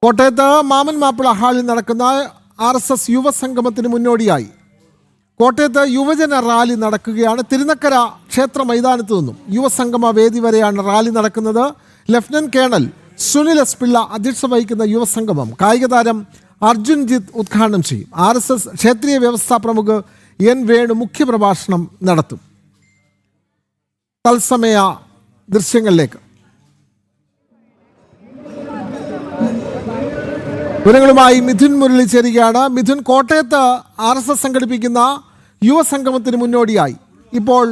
കോട്ടയത്ത് മാമൻ മാപ്പിള ഹാളിൽ നടക്കുന്ന RSS യുവസംഗമത്തിന് മുന്നോടിയായി കോട്ടയത്ത് യുവജന റാലി നടക്കുകയാണ്. തിരുനക്കര ക്ഷേത്ര മൈതാനത്ത് നിന്നും യുവസംഗമ വേദി വരെയാണ് റാലി നടക്കുന്നത്. Lieutenant colonel Sunil S Pillai അധ്യക്ഷത വഹിക്കുന്ന യുവസംഗമം കായിക താരം അർജുൻജിത്ത് ഉദ്ഘാടനം ചെയ്യും. RSS ക്ഷേത്രീയ വ്യവസ്ഥാ പ്രമുഖ് N വേണു മുഖ്യപ്രഭാഷണം നടത്തും. തത്സമയ ദൃശ്യങ്ങളിലേക്ക് വിവരങ്ങളുമായി മിഥുൻ മുരളി ചേരുകയാണ്. മിഥുൻ, കോട്ടയത്ത് RSS സംഘടിപ്പിക്കുന്ന യുവസംഗമത്തിന് മുന്നോടിയായി ഇപ്പോൾ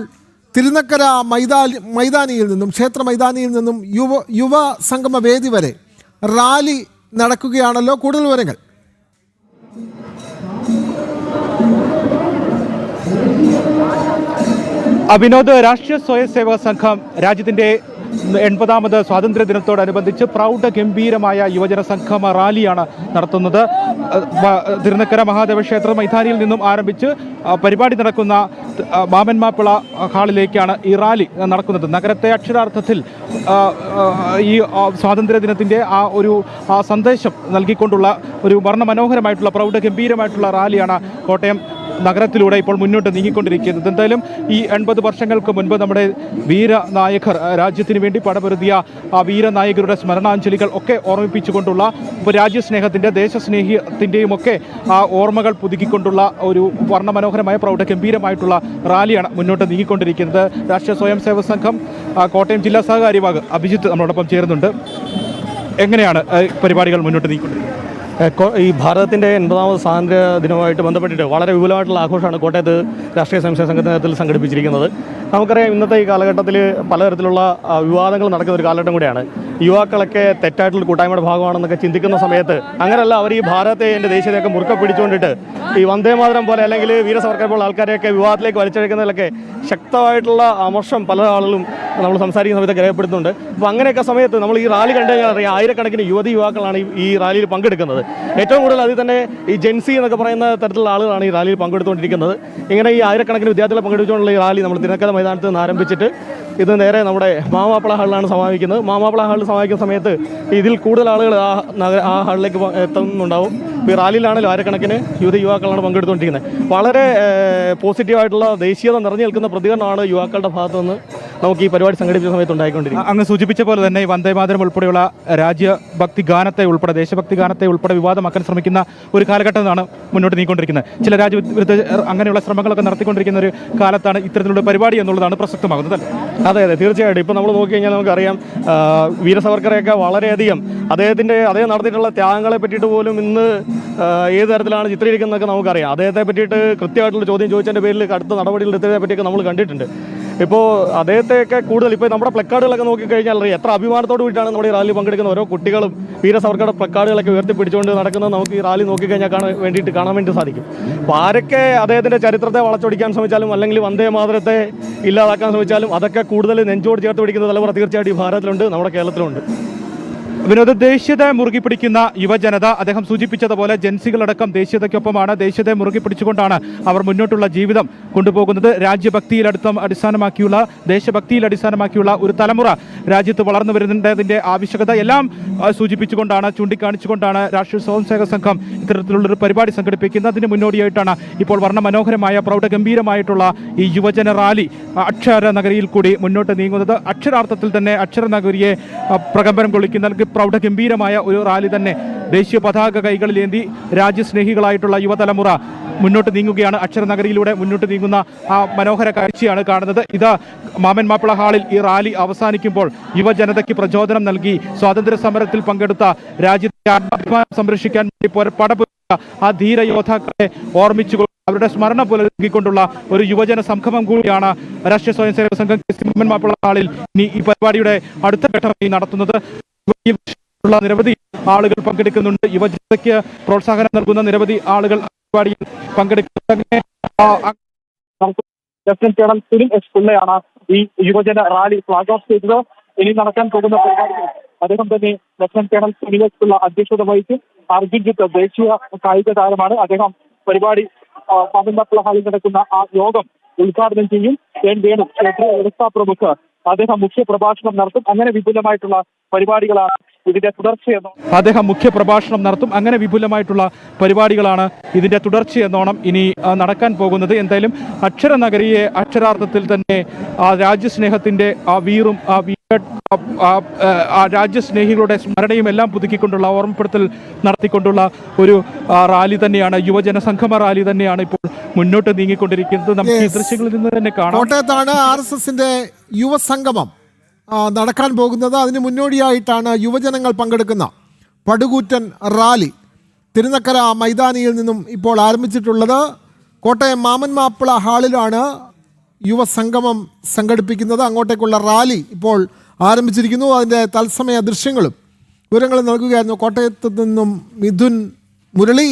തിരുനക്കര മൈതാനിയിൽ നിന്നും ക്ഷേത്ര മൈതാനിയിൽ നിന്നും യുവ സംഗമ വേദി വരെ റാലി നടക്കുകയാണല്ലോ. കൂടുതൽ വിവരങ്ങൾ. വിനോദ്, രാഷ്ട്രീയ സ്വയംസേവക സംഘം രാജ്യത്തിന്റെ 80ാമത് സ്വാതന്ത്ര്യ ദിനത്തോടനുബന്ധിച്ച് പ്രൗഢഗംഭീരമായ യുവജന സംഗമ റാലിയാണ് നടത്തുന്നത്. തിരുനക്കര മഹാദേവ ക്ഷേത്ര മൈതാനിയിൽ നിന്നും ആരംഭിച്ച് പരിപാടി നടക്കുന്ന മാമൻ മാപ്പിള ഹാളിലേക്കാണ് ഈ റാലി നടക്കുന്നത്. നഗരത്തെ അക്ഷരാർത്ഥത്തിൽ ഈ സ്വാതന്ത്ര്യ ദിനത്തിൻ്റെ ആ സന്ദേശം നൽകിക്കൊണ്ടുള്ള ഒരു വർണ്ണമനോഹരമായിട്ടുള്ള പ്രൗഢഗംഭീരമായിട്ടുള്ള റാലിയാണ് കോട്ടയം നഗരത്തിലൂടെ ഇപ്പോൾ മുന്നോട്ട് നീങ്ങിക്കൊണ്ടിരിക്കുന്നത്. എന്തായാലും ഈ 80 വർഷങ്ങൾക്ക് മുൻപ് നമ്മുടെ വീരനായകർ രാജ്യത്തിന് വേണ്ടി പടപൊരുതിയ ആ വീരനായകരുടെ സ്മരണാഞ്ജലികൾ ഒക്കെ ഓർമ്മിപ്പിച്ചുകൊണ്ടുള്ള രാജ്യസ്നേഹത്തിൻ്റെ ദേശസ്നേഹത്തിൻ്റെയും ഒക്കെ ആ ഓർമ്മകൾ പുതുക്കിക്കൊണ്ടുള്ള ഒരു വർണ്ണമനോഹരമായ പ്രൗഢഗംഭീരമായിട്ടുള്ള റാലിയാണ് മുന്നോട്ട് നീങ്ങിക്കൊണ്ടിരിക്കുന്നത്. രാഷ്ട്രീയ സ്വയംസേവക സംഘം കോട്ടയം ജില്ലാ സഹകാര്യ വിഭാഗ് അഭിജിത്ത് നമ്മളോടൊപ്പം ചേരുന്നുണ്ട്. എങ്ങനെയാണ് പരിപാടികൾ മുന്നോട്ട് നീങ്ങിക്കൊണ്ടിരിക്കുന്നത്? ഈ ഭാരതത്തിൻ്റെ 80ാമത് സ്വാതന്ത്ര്യ ദിനവുമായിട്ട് ബന്ധപ്പെട്ടിട്ട് വളരെ വിപുലമായിട്ടുള്ള ആഘോഷമാണ് കോട്ടയത്ത് രാഷ്ട്രീയ സ്വയംസേവക സംഘത്തിൽ സംഘടിപ്പിച്ചിരിക്കുന്നത്. നമുക്കറിയാം, ഇന്നത്തെ ഈ കാലഘട്ടത്തിൽ പലതരത്തിലുള്ള വിവാദങ്ങൾ നടക്കുന്ന ഒരു കാലഘട്ടം കൂടിയാണ്. യുവാക്കളൊക്കെ തെറ്റായിട്ടുള്ള കൂട്ടായ്മയുടെ ഭാഗമാണെന്നൊക്കെ ചിന്തിക്കുന്ന സമയത്ത് അങ്ങനെയല്ല, അവർ ഈ ഭാരതത്തെ എൻ്റെ ദേശീയതയൊക്കെ മുറുക്കെ പിടിച്ചുകൊണ്ടിട്ട് ഈ വന്ദേമാതരം പോലെ അല്ലെങ്കിൽ വീരസവർക്കർ പോലെ ആൾക്കാരെയൊക്കെ വിവാദത്തിലേക്ക് വലിച്ചഴിക്കുന്നതിലൊക്കെ ശക്തമായിട്ടുള്ള അമർഷം പല ആളുകളും നമ്മൾ സംസാരിക്കുന്ന സമയത്ത് രേഖപ്പെടുത്തുന്നുണ്ട്. അപ്പോൾ അങ്ങനെയൊക്കെ സമയത്ത് നമ്മൾ ഈ റാലി കണ്ടു കഴിഞ്ഞാൽ അറിയാം, ആയിരക്കണക്കിന് യുവാക്കളാണ് ഈ റാലിയിൽ പങ്കെടുക്കുന്നത്. ഏറ്റവും കൂടുതൽ അതിൽ തന്നെ ഈ ജെൻസി എന്നൊക്കെ പറയുന്ന തരത്തിലുള്ള ആളുകളാണ് ഈ റാലിയിൽ പങ്കെടുത്തുകൊണ്ടിരിക്കുന്നത്. ഇങ്ങനെ ഈ ആയിരക്കണക്കിന് വിദ്യാർത്ഥികളെ പങ്കെടുത്തുകൊണ്ടുള്ള ഈ റാലി നമ്മൾ തിരുനക്കര മൈതാനത്ത് നിന്ന് ആരംഭിച്ചിട്ട് ഇത് നേരെ നമ്മുടെ മാമാപ്പിള ഹാളിലാണ് സമാപിക്കുന്നത്. മാമാപ്പിള ഹാളിൽ സമാപിക്കുന്ന സമയത്ത് ഇതിൽ കൂടുതൽ ആളുകൾ ആ ഹാളിലേക്ക് എത്തുന്നുണ്ടാവും. ഈ റാലിയിലാണല്ലോ ആയിരക്കണക്കിന് യുവാക്കളാണ് പങ്കെടുത്തുകൊണ്ടിരിക്കുന്നത്. വളരെ പോസിറ്റീവായിട്ടുള്ള ദേശീയത നിറഞ്ഞു നിൽക്കുന്ന പ്രതികരണമാണ് യുവാക്കളുടെ ഭാഗത്തു നിന്ന് നമുക്ക് ഈ പരിപാടി സംഘടിപ്പിച്ച സമയത്ത് ഉണ്ടായിക്കൊണ്ടിരിക്കുന്നത്. അങ്ങ് സൂചിപ്പിച്ച പോലെ തന്നെ വന്ദേമാതരം ഉൾപ്പെടെയുള്ള രാജ്യഭക്തി ഗാനത്തെ ഉൾപ്പെടെ ദേശഭക്തി ഗാനത്തെ ഉൾപ്പെടെ വിവാദമാക്കാൻ ശ്രമിക്കുന്ന ഒരു കാലഘട്ടമാണ് മുന്നോട്ട് നീങ്ങിക്കൊണ്ടിരിക്കുന്നത്. ചില രാജ്യവിരുദ്ധ അങ്ങനെയുള്ള ശ്രമങ്ങളൊക്കെ നടത്തിക്കൊണ്ടിരിക്കുന്ന ഒരു കാലത്താണ് ഇത്തരത്തിലുള്ള പരിപാടി എന്നുള്ളതാണ് പ്രസക്തമാകുന്നത്. അതെ, തീർച്ചയായിട്ടും. ഇപ്പോൾ നമ്മൾ നോക്കിക്കഴിഞ്ഞാൽ നമുക്കറിയാം, വീര സവർക്കറെയൊക്കെ വളരെയധികം അദ്ദേഹം നടത്തിയിട്ടുള്ള ത്യാഗങ്ങളെ പറ്റിയിട്ട് പോലും ഇന്ന് ഏത് തരത്തിലാണ് ചിത്രീകരിക്കുന്നതൊക്കെ നമുക്കറിയാം. അദ്ദേഹത്തെ പറ്റിയിട്ട് കൃത്യമായിട്ടുള്ള ചോദ്യം ചോദിച്ചതിൻ്റെ പേരിൽ അടുത്ത നടപടികൾ എടുത്തതിനെ പറ്റിയൊക്കെ നമ്മൾ കണ്ടിട്ടുണ്ട്. ഇപ്പോൾ അദ്ദേഹത്തെയൊക്കെ കൂടുതൽ ഇപ്പോൾ നമ്മുടെ പ്ലക്കാർഡുകളൊക്കെ നോക്കിക്കഴിഞ്ഞാൽ അറിയാം എത്ര അഭിമാനത്തോട് കൂടിയിട്ടാണ് നമ്മുടെ ഈ റാലി പങ്കെടുക്കുന്ന ഓരോ കുട്ടികളും വീര സവർക്കറുടെ പ്ലക്കാർഡുകളൊക്കെ ഉയർത്തിപ്പിടിച്ചുകൊണ്ട് നടക്കുന്നത് നമുക്ക് ഈ റാലി നോക്കിക്കഴിഞ്ഞാൽ കാണാൻ വേണ്ടി സാധിക്കും. അപ്പോൾ ആരൊക്കെ അദ്ദേഹത്തിൻ്റെ ചരിത്രത്തെ വളച്ചൊടിക്കാൻ ശ്രമിച്ചാലും അല്ലെങ്കിൽ വന്ദേ മാതരത്തെ ഇല്ലാതാക്കാൻ ശ്രമിച്ചാലും അതൊക്കെ കൂടുതൽ നെഞ്ചോട് ചേർത്ത് പിടിക്കുന്ന തലമുറ തീർച്ചയായിട്ടും ഈ ഭാരതത്തിലുണ്ട്, നമ്മുടെ കേരളത്തിലുണ്ട്. വിനോദ, ദേശീയത മുറുകി പിടിക്കുന്ന യുവജനത, അദ്ദേഹം സൂചിപ്പിച്ചതുപോലെ ജൻസികളടക്കം ദേശീയതയ്ക്കൊപ്പമാണ്. ദേശീയതയെ മുറുകി പിടിച്ചുകൊണ്ടാണ് അവർ മുന്നോട്ടുള്ള ജീവിതം കൊണ്ടുപോകുന്നത്. രാജ്യഭക്തിയിൽ അടിസ്ഥാനമാക്കിയുള്ള ദേശഭക്തിയിൽ അടിസ്ഥാനമാക്കിയുള്ള ഒരു തലമുറ രാജ്യത്ത് വളർന്നു വരുന്നതിൻ്റെ ആവശ്യകത എല്ലാം സൂചിപ്പിച്ചുകൊണ്ടാണ്, ചൂണ്ടിക്കാണിച്ചുകൊണ്ടാണ് രാഷ്ട്രീയ സ്വയംസേവക സംഘം ഇത്തരത്തിലുള്ളൊരു പരിപാടി സംഘടിപ്പിക്കുന്നതിന് മുന്നോടിയായിട്ടാണ് ഇപ്പോൾ വർണ്ണമനോഹരമായ പ്രൗഢഗംഭീരമായിട്ടുള്ള ഈ യുവജന റാലി അക്ഷര നഗരിയിൽ കൂടി മുന്നോട്ട് നീങ്ങുന്നത്. അക്ഷരാർത്ഥത്തിൽ തന്നെ അക്ഷര നഗരിയെ പ്രകമ്പനം കൊള്ളിക്കുന്ന പ്രൗഢഗംഭീരമായ ഒരു റാലി തന്നെ ദേശീയ പതാക കൈകളിലേന്തി രാജ്യസ്നേഹികളായിട്ടുള്ള യുവതലമുറ മുന്നോട്ട് നീങ്ങുകയാണ്. അക്ഷരനഗരിയിലൂടെ മുന്നോട്ട് നീങ്ങുന്ന ആ മനോഹര കാഴ്ചയാണ് കാണുന്നത്. ഇത് മാമൻ മാപ്പിള ഹാളിൽ ഈ റാലി അവസാനിക്കുമ്പോൾ യുവജനതയ്ക്ക് പ്രചോദനം നൽകി സ്വാതന്ത്ര്യ സമരത്തിൽ പങ്കെടുത്ത രാജ്യത്തെ ആത്മാഭിമാനം സംരക്ഷിക്കാൻ വേണ്ടി പടപൊരുതിയ ആ ധീരയോദ്ധാക്കളെ ഓർമ്മിച്ചുകൊണ്ട് അവരുടെ സ്മരണ പുലർത്തിക്കൊണ്ടുള്ള ഒരു യുവജന സംഗമം കൂടിയാണ് രാഷ്ട്രീയ സ്വയംസേവക സംഘം മാമൻ മാപ്പിള ഹാളിൽ ഇനി ഈ പരിപാടിയുടെ അടുത്ത ഘട്ടമായി നടത്തുന്നത്. നിരവധി ആളുകൾ പങ്കെടുക്കുന്നുണ്ട്. യുവജനതയ്ക്ക് പ്രോത്സാഹനം നൽകുന്ന നിരവധി ആളുകൾ പരിപാടിയിൽ പങ്കെടുക്കുന്നുണ്ട്. ലഫ്റ്റനന്റ് കേണൽ സുനിൽ എസ് പിള്ളയാണ് ഈ യുവജന റാലി ഫ്ലാഗ് ഓഫ് ചെയ്തത്. ഇനി നടക്കാൻ പോകുന്ന പരിപാടികൾ അദ്ദേഹം തന്നെ lieutenant colonel Sunil S Pillai അധ്യക്ഷത വഹിക്കും. അർജുൻജിത്ത് ദേശീയ കായിക താരമാണ്. അദ്ദേഹം പരിപാടി മാമൻ മാപ്പിള ഹാളിൽ നടക്കുന്ന ആ യോഗം ഉദ്ഘാടനം ചെയ്യും. N വേണു ക്ഷേത്രീയ വ്യവസ്ഥാ പ്രമുഖ് അദ്ദേഹം മുഖ്യ പ്രഭാഷണം നടത്തും. അങ്ങനെ വിപുലമായിട്ടുള്ള പരിപാടികളാണ് ഇതിന്റെ തുടർച്ചയെന്നോ അദ്ദേഹം മുഖ്യപ്രഭാഷണം നടത്തും. അങ്ങനെ വിപുലമായിട്ടുള്ള പരിപാടികളാണ് ഇതിന്റെ തുടർച്ചയെന്നോണം ഇനി നടക്കാൻ പോകുന്നത്. എന്തായാലും അക്ഷരനഗരിയെ അക്ഷരാർത്ഥത്തിൽ തന്നെ ആ രാജ്യസ്നേഹത്തിന്റെ ആ വീറും ആ രാജ്യസ്നേഹികളുടെ സ്മരണയും എല്ലാം പുതുക്കിക്കൊണ്ടുള്ള ഓർമ്മപ്പെടുത്തൽ നടത്തിക്കൊണ്ടുള്ള ഒരു റാലി തന്നെയാണ്, യുവജന സംഗമ റാലി തന്നെയാണ് ഇപ്പോൾ മുന്നോട്ട് നീങ്ങിക്കൊണ്ടിരിക്കുന്നത്. നമുക്ക് ഈ ദൃശ്യങ്ങളിൽ നിന്ന് തന്നെ കാണാം. കോട്ടയത്താണ് RSSന്റെ യുവസംഗമം നടക്കാൻ പോകുന്നത്. അതിന് മുന്നോടിയായിട്ടാണ് യുവജനങ്ങൾ പങ്കെടുക്കുന്ന പടുകൂറ്റൻ റാലി തിരുനക്കര മൈതാനിയിൽ നിന്നും ഇപ്പോൾ ആരംഭിച്ചിട്ടുള്ളത്. കോട്ടയം മാമൻ മാപ്പിള ഹാളിലാണ് യുവസംഗമം സംഘടിപ്പിക്കുന്നത്. അങ്ങോട്ടേക്കുള്ള റാലി ഇപ്പോൾ ആരംഭിച്ചിരിക്കുന്നു. അതിൻ്റെ തത്സമയ ദൃശ്യങ്ങളും വിവരങ്ങളും നൽകുകയായിരുന്നു കോട്ടയത്ത് നിന്നും മിഥുൻ മുരളി.